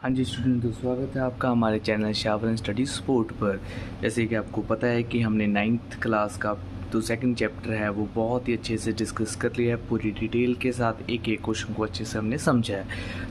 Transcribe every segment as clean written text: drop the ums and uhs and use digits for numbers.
हाँ जी स्टूडेंट, तो स्वागत है आपका हमारे चैनल शावरन स्टडी सपोर्ट पर। जैसे कि आपको पता है कि हमने 9th क्लास का जो सेकंड चैप्टर है वो बहुत ही अच्छे से डिस्कस कर लिया है, पूरी डिटेल के साथ एक एक क्वेश्चन को अच्छे से हमने समझा है।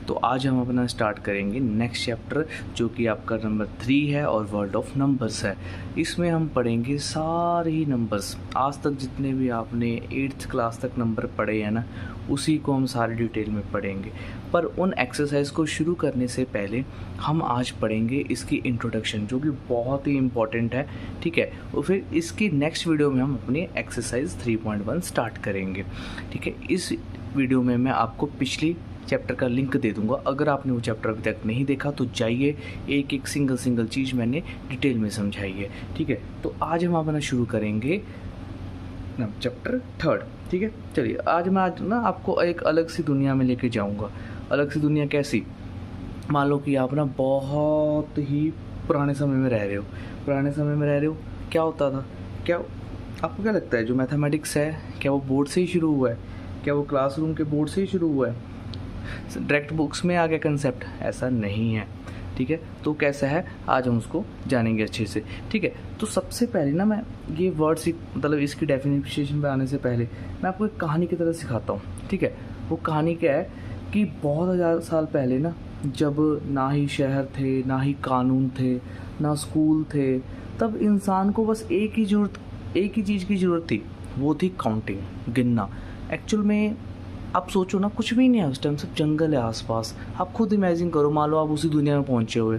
तो आज हम अपना स्टार्ट करेंगे नेक्स्ट चैप्टर जो कि आपका नंबर 3 है और वर्ल्ड ऑफ नंबर्स है। इसमें हम पढ़ेंगे सारे ही नंबर्स, आज तक जितने भी आपने 8th क्लास तक नंबर पढ़े हैं ना, उसी को हम सारे डिटेल में पढ़ेंगे। पर उन एक्सरसाइज को शुरू करने से पहले हम आज पढ़ेंगे इसकी इंट्रोडक्शन, जो कि बहुत ही इम्पॉर्टेंट है। ठीक है, और फिर इसकी नेक्स्ट वीडियो में हम अपनी एक्सरसाइज 3.1 स्टार्ट करेंगे। ठीक है, इस वीडियो में मैं आपको पिछली चैप्टर का लिंक दे दूंगा। अगर आपने वो चैप्टर अभी तक नहीं देखा तो जाइए, एक एक सिंगल चीज़ मैंने डिटेल में समझाई है। ठीक है, तो आज हम अपना शुरू करेंगे ना चैप्टर 3। ठीक है, चलिए आज मैं आपको एक अलग सी दुनिया में लेके जाऊंगा। अलग सी दुनिया कैसी? मान लो कि आप ना बहुत ही पुराने समय में रह रहे हो। पुराने समय में रह रहे हो, क्या होता था? क्या आपको क्या लगता है जो मैथमेटिक्स है, क्या वो बोर्ड से ही शुरू हुआ है? क्या वो क्लासरूम के बोर्ड से ही शुरू हुआ है? डायरेक्ट बुक्स में आ गया कंसेप्ट? ऐसा नहीं है। ठीक है, तो कैसा है आज हम उसको जानेंगे अच्छे से। ठीक है, तो सबसे पहले ना मैं ये वर्ड्स मतलब इसकी डेफिनेशन पे आने से पहले मैं आपको एक कहानी की तरह सिखाता हूँ। ठीक है, वो कहानी क्या है कि बहुत हज़ार साल पहले ना, जब ना ही शहर थे, ना ही कानून थे, ना स्कूल थे, तब इंसान को बस एक ही चीज़ की ज़रूरत थी, वो थी काउंटिंग, गिनना। एक्चुअल में आप सोचो ना, कुछ भी नहीं है उस टाइम, सब जंगल है आसपास। आप खुद इमेजिन करो, मान लो आप उसी दुनिया में पहुंचे हुए,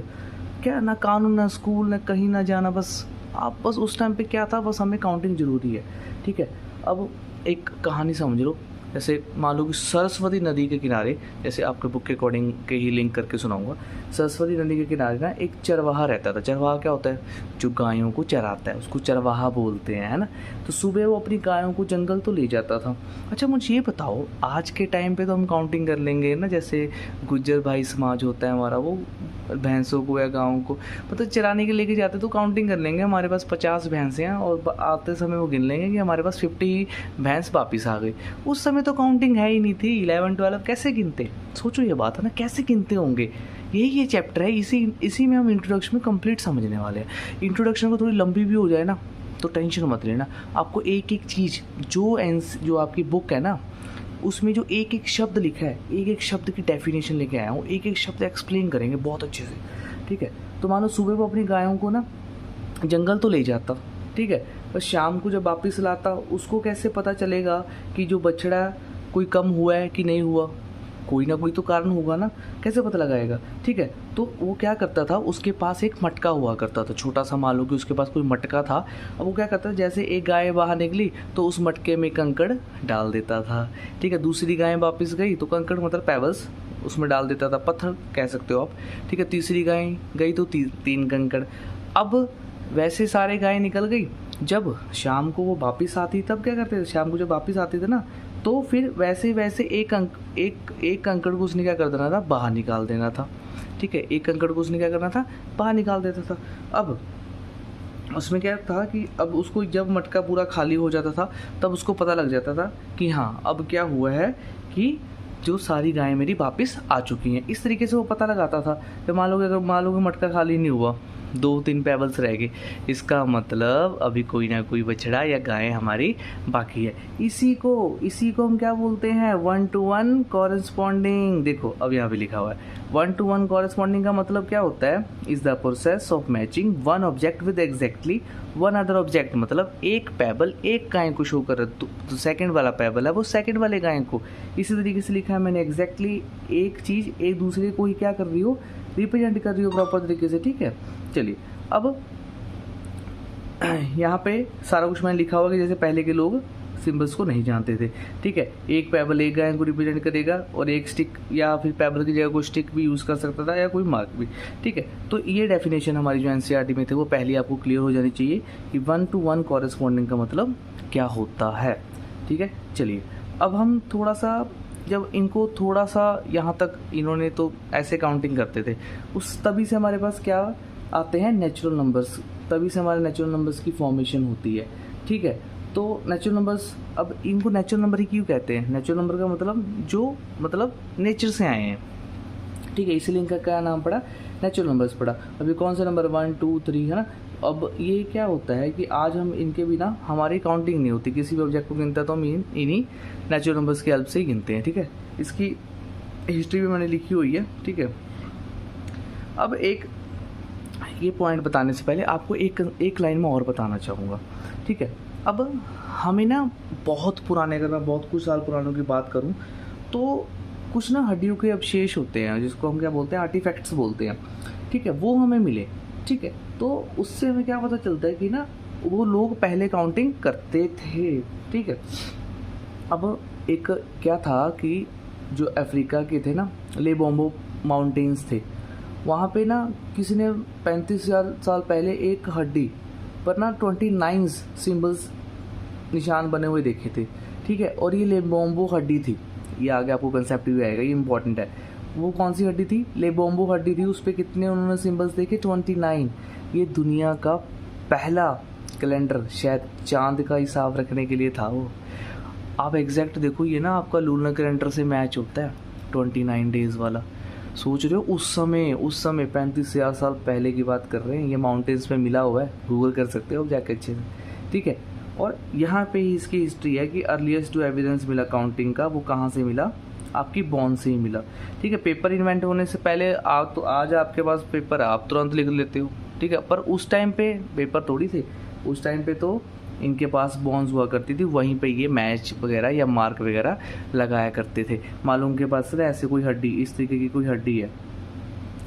क्या ना कानून, ना स्कूल, ना कहीं ना जाना, बस आप बस उस टाइम पे क्या था, बस हमें काउंटिंग ज़रूरी है। ठीक है, अब एक कहानी समझ लो। जैसे मान लो कि सरस्वती नदी के किनारे, जैसे आपके बुक के अकॉर्डिंग के ही लिंक करके सुनाऊंगा, सरस्वती नदी के किनारे ना एक चरवाहा रहता था। चरवाहा क्या होता है? जो गायों को चराता है, उसको चरवाहा बोलते हैं, है ना। तो सुबह वो अपनी गायों को जंगल तो ले जाता था। अच्छा मुझे ये बताओ, आज के टाइम पे तो हम काउंटिंग कर लेंगे ना, जैसे गुज्जर भाई समाज होता है हमारा, वो भैंसों को या गाँव को मतलब चराने के लेके जाते तो काउंटिंग कर लेंगे, हमारे पास 50 भैंसें हैं, और आते समय वो गिन लेंगे कि हमारे पास 50 भैंस वापिस आ गई। उस समय तो काउंटिंग है ही नहीं थी। 11-12 कैसे गिनते? सोचो ये बात है ना, कैसे गिनते होंगे? यही ये चैप्टर है, इसी में हम इंट्रोडक्शन में कंप्लीट समझने वाले हैं। इंट्रोडक्शन को थोड़ी लंबी भी हो जाए ना तो टेंशन मत लेना, आपको एक एक चीज़ जो आपकी बुक है ना, उसमें जो एक एक शब्द लिखा है, एक एक शब्द की डेफिनेशन लेके आया हूँ, एक एक शब्द एक्सप्लेन करेंगे बहुत अच्छे से। ठीक है, तो मानो सुबह वो अपनी गायों को ना जंगल तो ले जाता, ठीक है, पर शाम को जब वापस लाता, उसको कैसे पता चलेगा कि जो बछड़ा कोई कम हुआ है कि नहीं हुआ? कोई ना कोई तो कारण होगा ना, कैसे पता लगाएगा? ठीक है, तो वो क्या करता था, उसके पास एक मटका हुआ करता था, छोटा सा, मान लो कि उसके पास कोई मटका था। अब वो क्या करता था, जैसे एक गाय बाहर निकली तो उस मटके में कंकड़ डाल देता था। ठीक है, दूसरी गाय वापस गई तो कंकड़ मतलब पेबल्स उसमें डाल देता था, पत्थर कह सकते हो आप। ठीक है, तीसरी गाय गई तो 3 कंकड़। अब वैसे सारे गाय निकल गई, जब शाम को वो वापस आती तब क्या करते थे, शाम को जब वापस आते थे ना, तो फिर वैसे वैसे एक कंकड़ को उसने क्या कर देना था, बाहर निकाल देना था। ठीक है, एक कंकड़ को उसने क्या करना था, बाहर निकाल देता था। अब उसमें क्या था कि अब उसको जब मटका पूरा खाली हो जाता था तब उसको पता लग जाता था कि हाँ अब क्या हुआ है कि जो सारी गायें मेरी वापस आ चुकी हैं। इस तरीके से वो पता लगाता था। फिर मान लो कि मटका खाली नहीं हुआ, 2-3 पेबल्स रह गए, इसका मतलब अभी कोई ना कोई बछड़ा या गाय हमारी बाकी है। इसी को हम क्या बोलते हैं, 1-to-1 कॉरेस्पॉन्डिंग। देखो अब यहाँ पे लिखा हुआ है 1-to-1 कॉरेस्पॉन्डिंग का मतलब क्या होता है, is the process of matching one object with exactly one other object. मतलब एक पेबल एक गाय को शो कर रहा है, तो सेकंड वाला पेबल है वो सेकंड वाले गाय को। इसी तरीके से लिखा है मैंने, एग्जैक्टली एक चीज़ एक दूसरे को ही क्या कर रही हो, रिप्रेजेंट कर रही हो प्रॉपर तरीके से। ठीक है, चलिए अब यहाँ पे सारा कुछ मैंने लिखा हुआ कि जैसे पहले के लोग सिंबल्स को नहीं जानते थे। ठीक है, एक पेबल एक गाय को रिप्रेजेंट करेगा, और एक स्टिक या फिर पेबल की जगह कोई स्टिक भी यूज़ कर सकता था या कोई मार्क भी। ठीक है, तो ये डेफिनेशन हमारी जो एनसीईआरटी में थे वो पहले आपको क्लियर हो जानी चाहिए कि 1-to-1 कॉरेस्पॉन्डिंग का मतलब क्या होता है। ठीक है, चलिए अब हम थोड़ा सा, जब इनको थोड़ा सा यहाँ तक इन्होंने तो ऐसे काउंटिंग करते थे, उस तभी से हमारे पास क्या आते हैं, नेचुरल नंबर्स। तभी से हमारे नेचुरल नंबर्स की फॉर्मेशन होती है। ठीक है, तो नेचुरल नंबर्स, अब इनको नेचुरल नंबर ही क्यों कहते हैं? नेचुरल नंबर का मतलब जो मतलब नेचर से आए हैं। ठीक है, इसलिए इनका क्या नाम पड़ा, नेचुरल नंबर्स पड़ा। अभी कौन सा नंबर 1 2 3 है ना। अब ये क्या होता है कि आज हम इनके बिना हमारी काउंटिंग नहीं होती, किसी भी ऑब्जेक्ट को गिनता है तो हम इन्हीं नेचुरल नंबर्स की हेल्प से ही गिनते हैं। ठीक है, इसकी हिस्ट्री भी मैंने लिखी हुई है। ठीक है, अब एक ये पॉइंट बताने से पहले आपको एक लाइन में और बताना चाहूँगा। ठीक है, अब हमें ना बहुत पुराने, अगर मैं बहुत कुछ साल पुरानों की बात करूँ तो कुछ ना हड्डियों के अवशेष होते हैं जिसको हम क्या बोलते हैं, आर्टिफैक्ट्स बोलते हैं। ठीक है, वो हमें मिले। ठीक है, तो उससे हमें क्या पता चलता है कि ना वो लोग पहले काउंटिंग करते थे। ठीक है, अब एक क्या था कि जो अफ्रीका के थे ना, लेबोम्बो माउंटेन्स थे, वहाँ पे ना किसी ने 35,000 साल पहले एक हड्डी पर ना 29 सिंबल्स, निशान बने हुए देखे थे। ठीक है, और ये लेबोम्बो हड्डी थी। ये आगे आपको कंसेप्ट भी आएगा, ये इंपॉर्टेंट है। वो कौन सी हड्डी थी, लेबोम्बो हड्डी थी। उस पर कितने उन्होंने सिंबल्स देखे, 29। ये दुनिया का पहला कैलेंडर, शायद चांद का हिसाब रखने के लिए था वो। आप एग्जैक्ट देखो, ये ना आपका लूनर कैलेंडर से मैच होता है, 29 डेज वाला। सोच रहे हो उस समय 35,000 साल पहले की बात कर रहे हैं। ये माउंटेन्स में मिला हुआ है, गूगल कर सकते हो जाके अच्छे से। ठीक है, और यहाँ पे ही इसकी हिस्ट्री है कि अर्लीस्ट जो एविडेंस मिला काउंटिंग का, वो कहाँ से मिला, आपकी बॉन से ही मिला। ठीक है, पेपर इन्वेंट होने से पहले तो आज आपके पास पेपर है, आप तुरंत लिख लेते हो। ठीक है, पर उस टाइम पे पेपर थोड़ी थे, उस टाइम पे तो इनके पास बॉन्स हुआ करती थी, वहीं पे ये मैच वगैरह या मार्क वगैरह लगाया करते थे। मालूम के पास ऐसे कोई हड्डी, इस तरीके की कोई हड्डी है।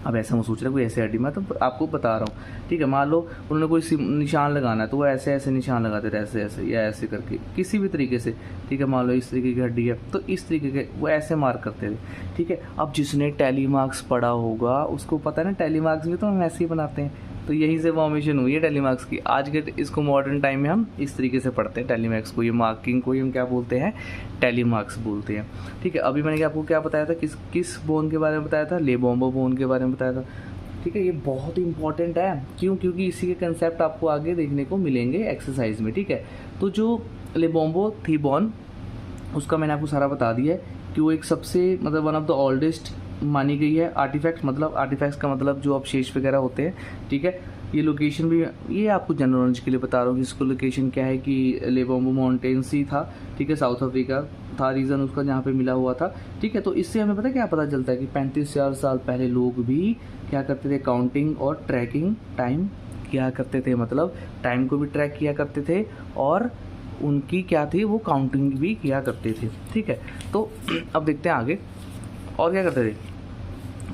अब ऐसा मैं सोच रहा कोई ऐसी हड्डी, मैं तो आपको बता रहा हूँ। ठीक है, मान लो उन्होंने कोई निशान लगाना है तो वो ऐसे ऐसे निशान लगाते थे, ऐसे ऐसे या ऐसे करके, किसी भी तरीके से। ठीक है, मान लो इस तरीके की हड्डी है तो इस तरीके के वो ऐसे मार्क करते थे। ठीक है, अब जिसने टैली मार्क्स पढ़ा होगा उसको पता है ना, टैली मार्क्स भी तो हम ऐसे ही बनाते हैं। तो यहीं से फॉर्मेशन हुई है टैली मार्क्स की। आज के इसको मॉडर्न टाइम में हम इस तरीके से पढ़ते हैं टैली मार्क्स को, ये मार्किंग को ही हम क्या बोलते हैं, टैली मार्क्स बोलते हैं। ठीक है, अभी मैंने आपको क्या बताया था, किस बोन के बारे में बताया था, लेबोम्बो बोन के बारे में बताया था। ठीक है, ये बहुत ही इंपॉर्टेंट है। क्यों? क्योंकि इसी के कंसेप्ट आपको आगे देखने को मिलेंगे एक्सरसाइज में। ठीक है, तो जो लेबोम्बो थी बोन, उसका मैंने आपको सारा बता दिया है कि वो एक सबसे मतलब वन ऑफ द ओल्डेस्ट मानी गई है। आर्टिफैक्ट मतलब, आर्टिफैक्ट्स का मतलब जो अवशेष वगैरह होते हैं। ठीक है, ये लोकेशन भी, ये आपको जनरल नॉलेज के लिए बता रहा हूँ कि इसको लोकेशन क्या है कि लेबोम्बो माउंटेन्स ही था। ठीक है, साउथ अफ्रीका था रीज़न उसका जहाँ पे मिला हुआ था। ठीक है, तो इससे हमें क्या पता चलता है कि 35,000 साल पहले लोग भी क्या करते थे, काउंटिंग और ट्रैकिंग टाइम किया करते थे। मतलब टाइम को भी ट्रैक किया करते थे और उनकी क्या थी, वो काउंटिंग भी किया करते थे। ठीक है, तो अब देखते हैं आगे और क्या करते थे।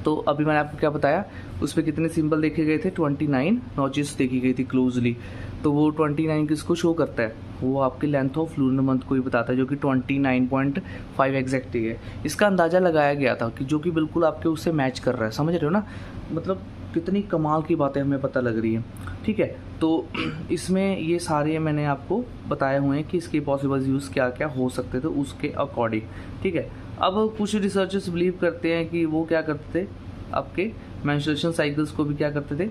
तो अभी मैंने आपको क्या बताया, उस पर कितने सिंबल देखे गए थे, 29 नॉचेस देखी गई थी क्लोजली। तो वो 29 किसको शो करता है, वो आपके लेंथ ऑफ लूनर मंथ को ही बताता है, जो कि 29.5 एग्जैक्ट है। इसका अंदाज़ा लगाया गया था कि जो कि बिल्कुल आपके उससे मैच कर रहा है। समझ रहे हो ना, मतलब कितनी कमाल की बातें हमें पता लग रही है। ठीक है, तो इसमें ये सारे मैंने आपको बताए हुए हैं कि इसके पॉसिबल यूज़ क्या क्या हो सकते थे उसके अकॉर्डिंग। ठीक है, अब कुछ रिसर्चर्स बिलीव करते हैं कि वो क्या करते थे, आपके मेंस्ट्रुएशन साइकिल्स को भी क्या करते थे,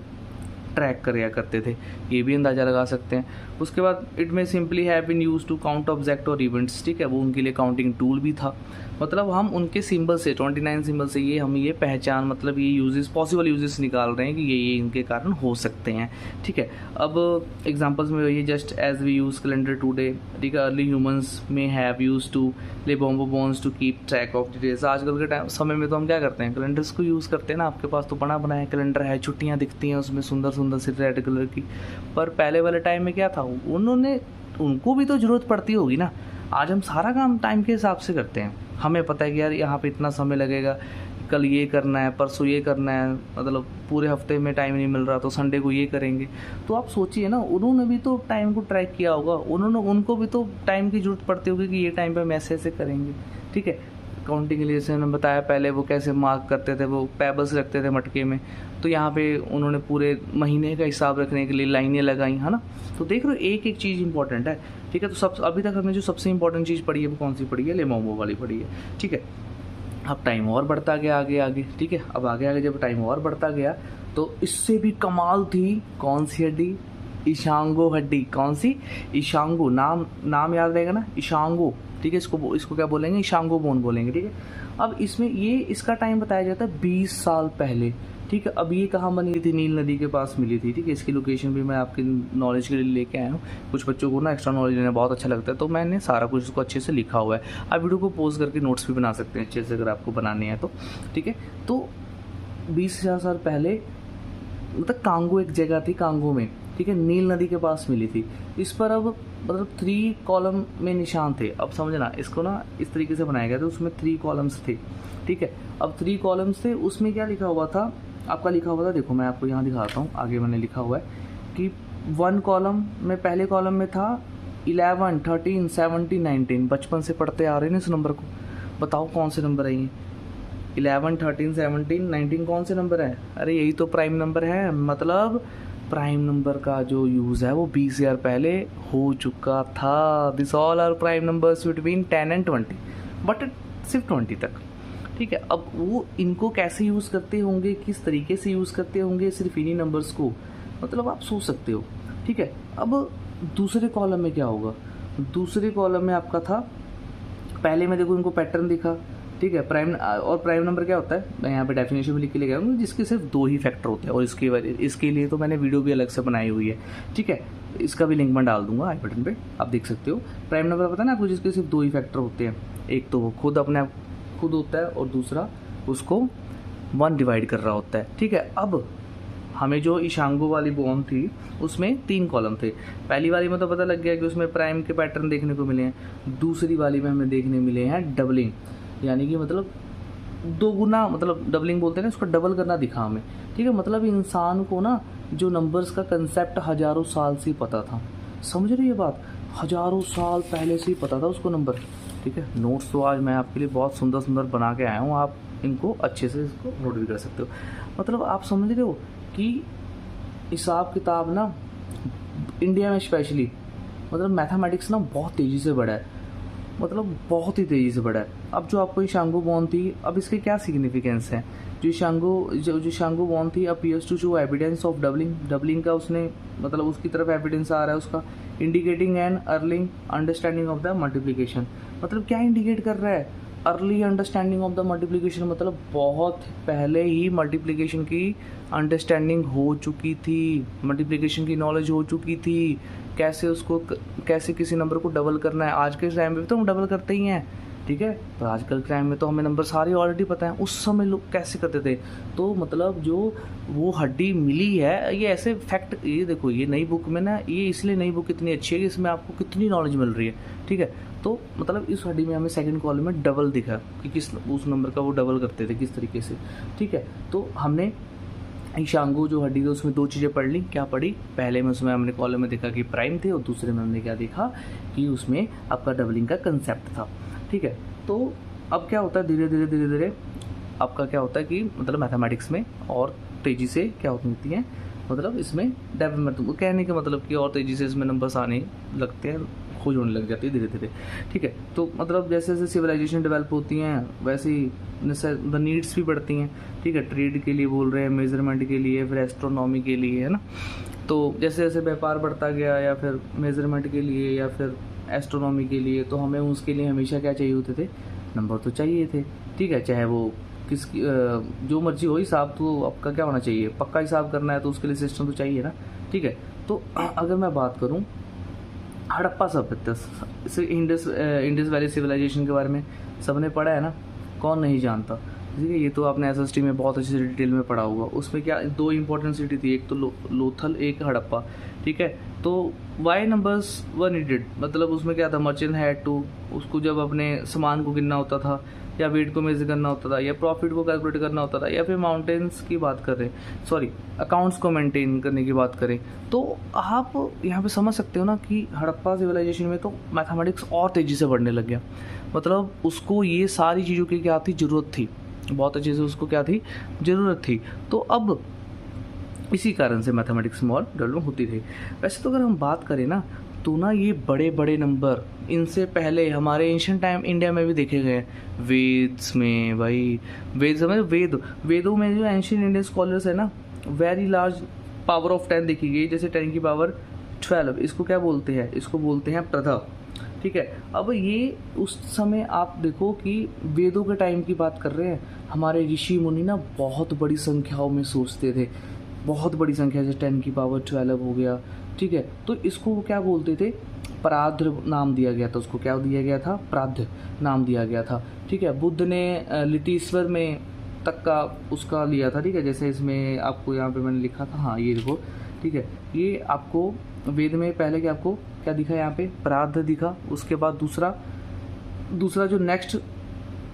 ट्रैक किया करते थे। ये भी अंदाज़ा लगा सकते हैं। उसके बाद it may simply have been use to count object और इवेंट्स। ठीक है, वो उनके लिए काउंटिंग टूल भी था। मतलब हम उनके सिंबल से, 29 सिंबल से ये पहचान, मतलब ये यूजेस, पॉसिबल यूजेस निकाल रहे हैं कि ये इनके कारण हो सकते हैं। ठीक है, अब एग्जांपल्स में ये just as we use calendar today. ठीक है, अर्ली ह्यूमंस में have use to Lebombo bones to keep track of details. आजकल के समय में तो हम क्या करते हैं, कैलेंडर्स को यूज़ करते हैं ना। आपके पास तो बना बनाया कैलेंडर है, छुट्टियाँ दिखती हैं उसमें सुंदर सुंदर सी रेड कलर की। पर पहले वाले टाइम में क्या था, उनको भी तो ज़रूरत पड़ती होगी ना। आज हम सारा काम टाइम के हिसाब से करते हैं। हमें पता है कि यार यहाँ पे इतना समय लगेगा, कल ये करना है, परसों ये करना है, मतलब पूरे हफ्ते में टाइम नहीं मिल रहा तो संडे को ये करेंगे। तो आप सोचिए ना, उन्होंने भी तो टाइम को ट्रैक किया होगा, उनको भी तो टाइम की ज़रूरत पड़ती होगी कि ये टाइम पे हम ऐसे ऐसे करेंगे। ठीक है, काउंटिंग के लिए जैसे मैंने बताया पहले, वो कैसे मार्क करते थे, वो पेबल्स रखते थे मटके में। तो यहाँ पे उन्होंने पूरे महीने का हिसाब रखने के लिए लाइनें लगाई, है ना। तो देख रहे हो, एक एक चीज़ इंपॉर्टेंट है। ठीक है, तो अभी तक हमने जो सबसे इंपॉर्टेंट चीज़ पढ़ी है वो कौन सी पढ़ी है, लेबोम्बो वाली पढ़ी है। ठीक है, अब टाइम और बढ़ता गया आगे आगे। ठीक है, अब आगे आगे जब टाइम और बढ़ता गया तो इससे भी कमाल थी कौन सी हड्डी, इशांगो हड्डी। कौन सी, इशांगो, नाम याद रहेगा ना, इशांगो। ठीक है, इसको क्या बोलेंगे, ईशांगो बोन बोलेंगे। ठीक है, अब इसमें ये इसका टाइम बताया जाता है 20 साल पहले। ठीक है, अब ये कहाँ बनी थी, नील नदी के पास मिली थी। ठीक है, इसकी लोकेशन भी मैं आपके नॉलेज के लिए लेके आया हूँ। कुछ बच्चों को ना एक्स्ट्रा नॉलेज लेना बहुत अच्छा लगता है, तो मैंने सारा कुछ इसको अच्छे से लिखा हुआ है। आप वीडियो को पॉज करके नोट्स भी बना सकते हैं अच्छे से अगर आपको बनाने हैं तो। ठीक है, तो 20,000 साल पहले मतलब कांगो एक जगह थी, कांगो में, ठीक है, नील नदी के पास मिली थी। इस पर अब मतलब 3 कॉलम में निशान थे। अब समझना, इसको ना इस तरीके से बनाया गया था, उसमें 3 कॉलम्स थे। ठीक है, अब 3 कॉलम्स थे, उसमें क्या लिखा हुआ था, आपका लिखा हुआ था, देखो मैं आपको यहाँ दिखाता हूँ, आगे मैंने लिखा हुआ है कि 1 कॉलम में, पहले कॉलम में था 11, 13, 17, 19। बचपन से पढ़ते आ रहे हैं इस नंबर को, बताओ कौन से नंबर है ये? 11, 13, 17, 19 कौन से नंबर है? अरे यही तो प्राइम नंबर है। मतलब प्राइम नंबर का जो यूज़ है वो 20,000 पहले हो चुका था। This all are prime numbers between 10 and 20, बट सिर्फ 20 तक। ठीक है, अब वो इनको कैसे यूज़ करते होंगे, किस तरीके से यूज़ करते होंगे सिर्फ इन्हीं नंबर्स को, मतलब आप सोच सकते हो। ठीक है, अब दूसरे कॉलम में क्या होगा, दूसरे कॉलम में आपका था, पहले में देखो इनको पैटर्न दिखा। ठीक है, प्राइम और प्राइम नंबर क्या होता है, मैं यहाँ पे डेफिनेशन में लिख के ले गया हूँ, जिसके सिर्फ 2 ही फैक्टर होते हैं, और इसके लिए तो मैंने वीडियो भी अलग से बनाई हुई है। ठीक है, इसका भी लिंक मैं डाल दूंगा आई बटन पे, आप देख सकते हो। प्राइम नंबर पता है ना आपको, जिसके सिर्फ 2 ही फैक्टर होते हैं, एक तो वो खुद अपने आप खुद होता है, और दूसरा उसको 1 डिवाइड कर रहा होता है। ठीक है, अब हमें जो ईशांगो वाली बोन थी उसमें 3 कॉलम थे। पहली वाली में तो पता लग गया कि उसमें प्राइम के पैटर्न देखने को मिले हैं। दूसरी वाली में हमें देखने मिले हैं डबलिंग, यानी कि मतलब 2 गुना, मतलब डबलिंग बोलते हैं ना, उसको डबल करना दिखा हमें। ठीक है, मतलब इंसान को ना जो नंबर्स का कंसेप्ट हज़ारों साल से पता था, समझ रही है बात, हज़ारों साल पहले से ही पता था उसको नंबर। ठीक है, नोट्स तो आज मैं आपके लिए बहुत सुंदर सुंदर बना के आया हूँ, आप इनको अच्छे से इसको नोट भी कर सकते हो। मतलब आप समझ रहे हो कि हिसाब किताब ना इंडिया में स्पेशली, मतलब मैथमेटिक्स ना बहुत तेज़ी से बढ़ा है, मतलब बहुत ही तेज़ी से बढ़ा है। अब जो आपको ईशांगो बोन थी, अब इसके क्या सिग्निफिकेंस है, जो ईशांगो बोन थी appears to show evidence of doubling का उसने, मतलब उसकी तरफ एविडेंस आ रहा है उसका, indicating an early understanding of the multiplication. मतलब क्या इंडिकेट कर रहा है, early understanding of the multiplication, मतलब बहुत पहले ही मल्टीप्लिकेशन की अंडरस्टैंडिंग हो चुकी थी, मल्टीप्लिकेशन की नॉलेज हो चुकी थी, कैसे किसी नंबर को डबल करना है। आज के टाइम में तो हम डबल करते ही हैं। ठीक है, तो आजकल के टाइम में तो हमें नंबर सारे ऑलरेडी पता है, उस समय लोग कैसे करते थे। तो मतलब जो वो हड्डी मिली है, ये ऐसे फैक्ट, ये देखो ये नई बुक में ना, ये इसलिए नई बुक इतनी अच्छी है कि इसमें आपको कितनी नॉलेज मिल रही है। ठीक है, तो मतलब इस हड्डी में हमें सेकंड कॉलम में डबल दिखा कि किस उस नंबर का वो डबल करते थे किस तरीके से। ठीक है, तो हमने ईशांगो जो हड्डी थी उसमें 2 चीज़ें पढ़ ली। क्या पढ़ी, पहले में उसमें हमने कॉलम में देखा कि प्राइम थे, और दूसरे में हमने क्या देखा कि उसमें आपका डबलिंग का कंसेप्ट था। ठीक है, तो अब क्या होता है, धीरे धीरे आपका क्या होता है कि मतलब मैथमेटिक्स में और तेज़ी से क्या होती हैं, मतलब इसमें डेवलपमेंट, कहने का मतलब कि और तेज़ी से इसमें नंबर्स आने लगते हैं, खोज होने लग जाती है धीरे धीरे। ठीक है, तो मतलब जैसे जैसे सिविलाइजेशन डेवलप होती हैं वैसे ही द नीड्स भी बढ़ती हैं। ठीक है, ट्रेड के लिए बोल रहे हैं, मेजरमेंट के लिए, फिर एस्ट्रोनॉमी के लिए, है ना। तो जैसे जैसे व्यापार बढ़ता गया, या फिर मेजरमेंट के लिए, या फिर एस्ट्रोनॉमी के लिए, तो हमें उसके लिए हमेशा क्या चाहिए होते थे, नंबर तो चाहिए थे। ठीक है, चाहे वो किसकी जो मर्जी हो, हिसाब तो आपका क्या होना चाहिए, पक्का हिसाब करना है तो उसके लिए सिस्टम तो चाहिए ना। ठीक है, तो अगर मैं बात करूँ हड़प्पा सभ्यता, इंडस वैली सिविलाइजेशन के बारे में सबने पढ़ा है ना, कौन नहीं जानता। ठीक है, ये तो आपने एसएसटी में बहुत अच्छे से डिटेल में पढ़ा होगा। उसमें क्या 2 इंपॉर्टेंट सिटी थी, एक तो लोथल, एक हड़प्पा। ठीक है, तो वाई नंबर्स वर नीडेड, मतलब उसमें क्या था, मर्चेंट हैड टू, उसको जब अपने सामान को गिनना होता था, या वेट को मेजर करना होता था, या प्रॉफिट को कैलकुलेट करना होता था, या फिर माउंटेन्स की बात करें, सॉरी अकाउंट्स को मेंटेन करने की बात करें, तो आप यहाँ पे समझ सकते हो ना कि हड़प्पा सिविलाइजेशन में तो मैथमेटिक्स और तेज़ी से बढ़ने लग गया। मतलब उसको ये सारी चीज़ों की क्या थी, ज़रूरत थी, बहुत अच्छे से उसको क्या थी, ज़रूरत थी। तो अब इसी कारण से मैथमेटिक्स में और डेवलप होती थी। वैसे तो अगर हम बात करें ना, तो ना ये बड़े बड़े नंबर इनसे पहले हमारे एंशिएंट टाइम इंडिया में भी देखे गए हैं। वेद्स में भाई, वेद समझ, वेदों में जो एंशिएंट इंडियन स्कॉलर्स है ना, वेरी लार्ज पावर ऑफ 10 देखी गई, जैसे 10 की पावर 12। इसको क्या बोलते हैं, इसको बोलते हैं प्रथा। ठीक है। अब ये उस समय आप देखो कि वेदों के टाइम की बात कर रहे हैं, हमारे ऋषि मुनि ना बहुत बड़ी संख्याओं में सोचते थे, बहुत बड़ी संख्या, जैसे 10⁻12 हो गया, ठीक है। तो इसको वो क्या बोलते थे, प्राद्र नाम दिया गया था उसको, क्या दिया गया था, प्राद्र नाम दिया गया था, ठीक है। बुद्ध ने लितीश्वर में तक का उसका लिया था, ठीक है। जैसे इसमें आपको यहाँ पे मैंने लिखा था, हाँ ये देखो, ठीक है। ये आपको वेद में पहले क्या आपको क्या दिखा, यहाँ पे प्राद्र दिखा, उसके बाद दूसरा जो नेक्स्ट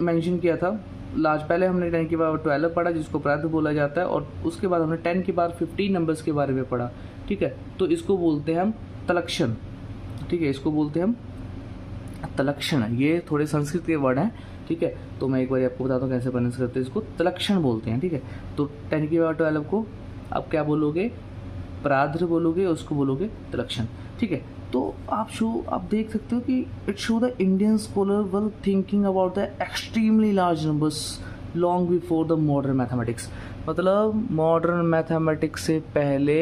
मेंशन किया था लास्ट, पहले हमने 10⁻12 पढ़ा जिसको प्राद्र बोला जाता है, और उसके बाद हमने 10⁻15 नंबर्स के बारे में पढ़ा, ठीक है। तो इसको बोलते हैं हम तलक्षण, ठीक है, इसको बोलते हैं हम तलक्षण। ये थोड़े संस्कृत के वर्ड हैं, ठीक है। तो मैं एक बार आपको बताता हूँ कैसे प्रोनाउंस करते हैं, इसको तलक्षण बोलते हैं, ठीक है। तो 10⁻12 को आप क्या बोलोगे, प्राद्र बोलोगे, उसको बोलोगे तलक्षण, ठीक है। तो आप देख सकते हो कि it show the Indian scholar were thinking about the extremely large numbers long before the modern mathematics. मतलब मॉडर्न मैथमेटिक्स से पहले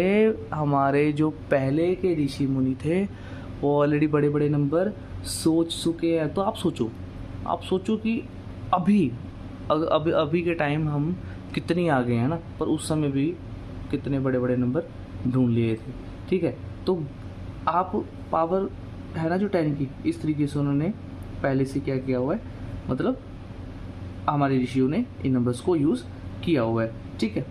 हमारे जो पहले के ऋषि मुनि थे वो ऑलरेडी बड़े बड़े नंबर सोच चुके हैं। तो आप सोचो कि अभी के टाइम हम कितनी आगे हैं ना, पर उस समय भी कितने बड़े बड़े नंबर ढूंढ लिए थे, ठीक है। तो आप पावर है ना जो 10 की, इस तरीके से उन्होंने पहले से क्या किया हुआ है, मतलब हमारे ऋषियों ने इन नंबर्स को यूज़ किया हुआ है, ठीक है।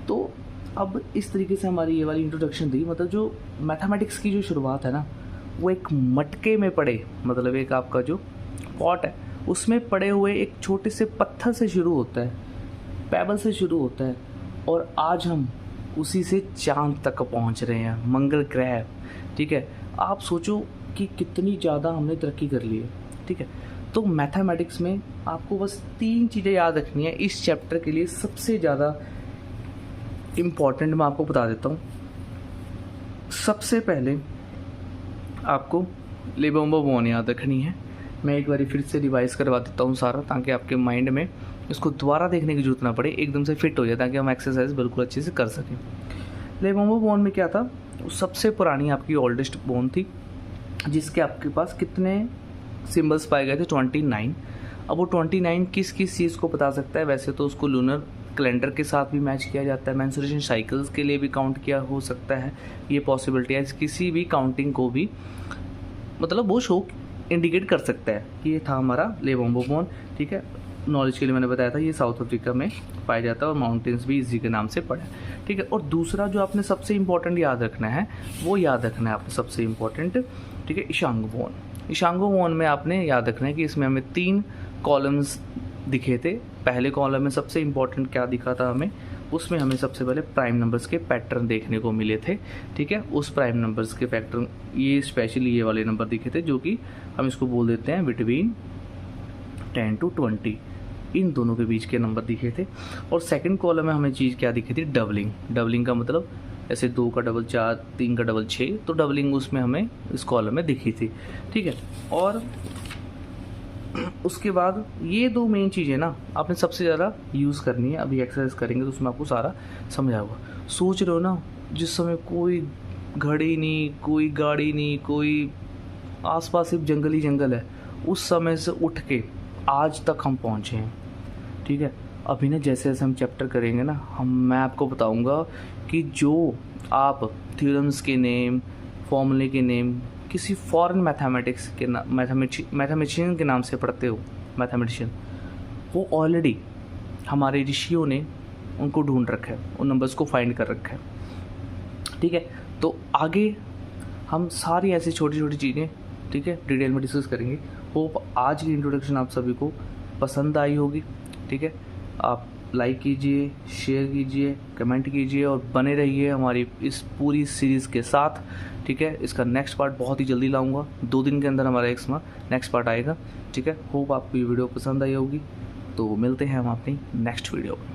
तो अब इस तरीके से हमारी ये वाली इंट्रोडक्शन थी, मतलब जो मैथमेटिक्स की जो शुरुआत है ना, वो एक मटके में पड़े, मतलब एक आपका जो पॉट है उसमें पड़े हुए एक छोटे से पत्थर से शुरू होता है, पेबल से शुरू होता है, और आज हम उसी से चांद तक पहुंच रहे हैं, मंगल ग्रह, ठीक है। आप सोचो कि कितनी ज़्यादा हमने तरक्की कर ली है, ठीक है। तो मैथमेटिक्स में आपको बस 3 चीज़ें याद रखनी है इस चैप्टर के लिए, सबसे ज़्यादा इम्पॉर्टेंट मैं आपको बता देता हूँ। सबसे पहले आपको लेबोम्बो याद रखनी है। मैं एक बार फिर से रिवाइज करवा देता हूँ सारा, ताकि आपके माइंड में इसको दोबारा देखने की जरूरत ना पड़े, एकदम से फिट हो जाए, ताकि हम एक्सरसाइज बिल्कुल अच्छे से कर सकें। लेबोम्बो बोन में क्या था, सबसे पुरानी आपकी ओल्डेस्ट बोन थी, जिसके आपके पास कितने सिंबल्स पाए गए थे, 29। अब वो 29 किस चीज़ को बता सकता है, वैसे तो उसको लूनर कैलेंडर के साथ भी मैच किया जाता है, मेंस्ट्रुएशन साइकिल्स के लिए भी काउंट किया हो सकता है, ये पॉसिबिलिटी है, किसी भी काउंटिंग को भी मतलब वो शो इंडिकेट कर सकता है कि ये था हमारा लेबोम्बो बोन, ठीक है। नॉलेज के लिए मैंने बताया था ये साउथ अफ्रीका में पाया जाता है, और माउंटेन्स भी इसी के नाम से पड़ा है, ठीक है। और दूसरा जो आपने सबसे इम्पोर्टेंट याद रखना है, वो याद रखना है आपने सबसे इम्पोर्टेंट, ठीक है, ईशांग बोन। ईशांगो बोन में आपने याद रखना है कि इसमें हमें 3 कॉलम्स दिखे थे। पहले कॉलम में सबसे इम्पोर्टेंट क्या दिखा था हमें, उसमें हमें सबसे पहले प्राइम नंबर्स के पैटर्न देखने को मिले थे, ठीक है। उस प्राइम नंबर्स के पैटर्न, ये स्पेशली ये वाले नंबर दिखे थे, जो कि हम इसको बोल देते हैं बिटवीन 10 to 20, इन दोनों के बीच के नंबर दिखे थे। और सेकंड कॉलम में हमें चीज़ क्या दिखी थी, डबलिंग का मतलब ऐसे 2 का डबल 4, 3 का डबल 6, तो डबलिंग उसमें हमें इस कॉलम में दिखी थी, ठीक है। और उसके बाद ये 2 मेन चीज़ें ना आपने सबसे ज़्यादा यूज़ करनी है। अभी एक्सरसाइज करेंगे तो उसमें आपको सारा समझा होगा। सोच रहे हो ना, जिस समय कोई घड़ी नहीं, कोई गाड़ी नहीं, कोई आसपास सिर्फ जंगल ही जंगल है, उस समय से उठ के आज तक हम पहुँचे हैं, ठीक है। अभी ना जैसे जैसे हम चैप्टर करेंगे ना, मैं आपको बताऊंगा कि जो आप थ्योरम्स के नेम, फॉर्मूले के नेम किसी फॉरेन मैथमेटिक्स के मैथमेटिशियन के नाम से पढ़ते हो, मैथमेटिशियन, वो ऑलरेडी हमारे ऋषियों ने उनको ढूंढ रखा है, उन नंबर्स को फाइंड कर रखा है, ठीक है। तो आगे हम सारी ऐसी छोटी छोटी चीज़ें, ठीक है, डिटेल में डिस्कस करेंगे। होप आज की इंट्रोडक्शन आप सभी को पसंद आई होगी, ठीक है। आप लाइक कीजिए, शेयर कीजिए, कमेंट कीजिए और बने रहिए हमारी इस पूरी सीरीज़ के साथ, ठीक है। इसका नेक्स्ट पार्ट बहुत ही जल्दी लाऊंगा, 2 दिन के अंदर हमारा नेक्स्ट पार्ट आएगा, ठीक है। होप आपको ये वीडियो पसंद आई होगी, तो मिलते हैं हम अपनी नेक्स्ट वीडियो में।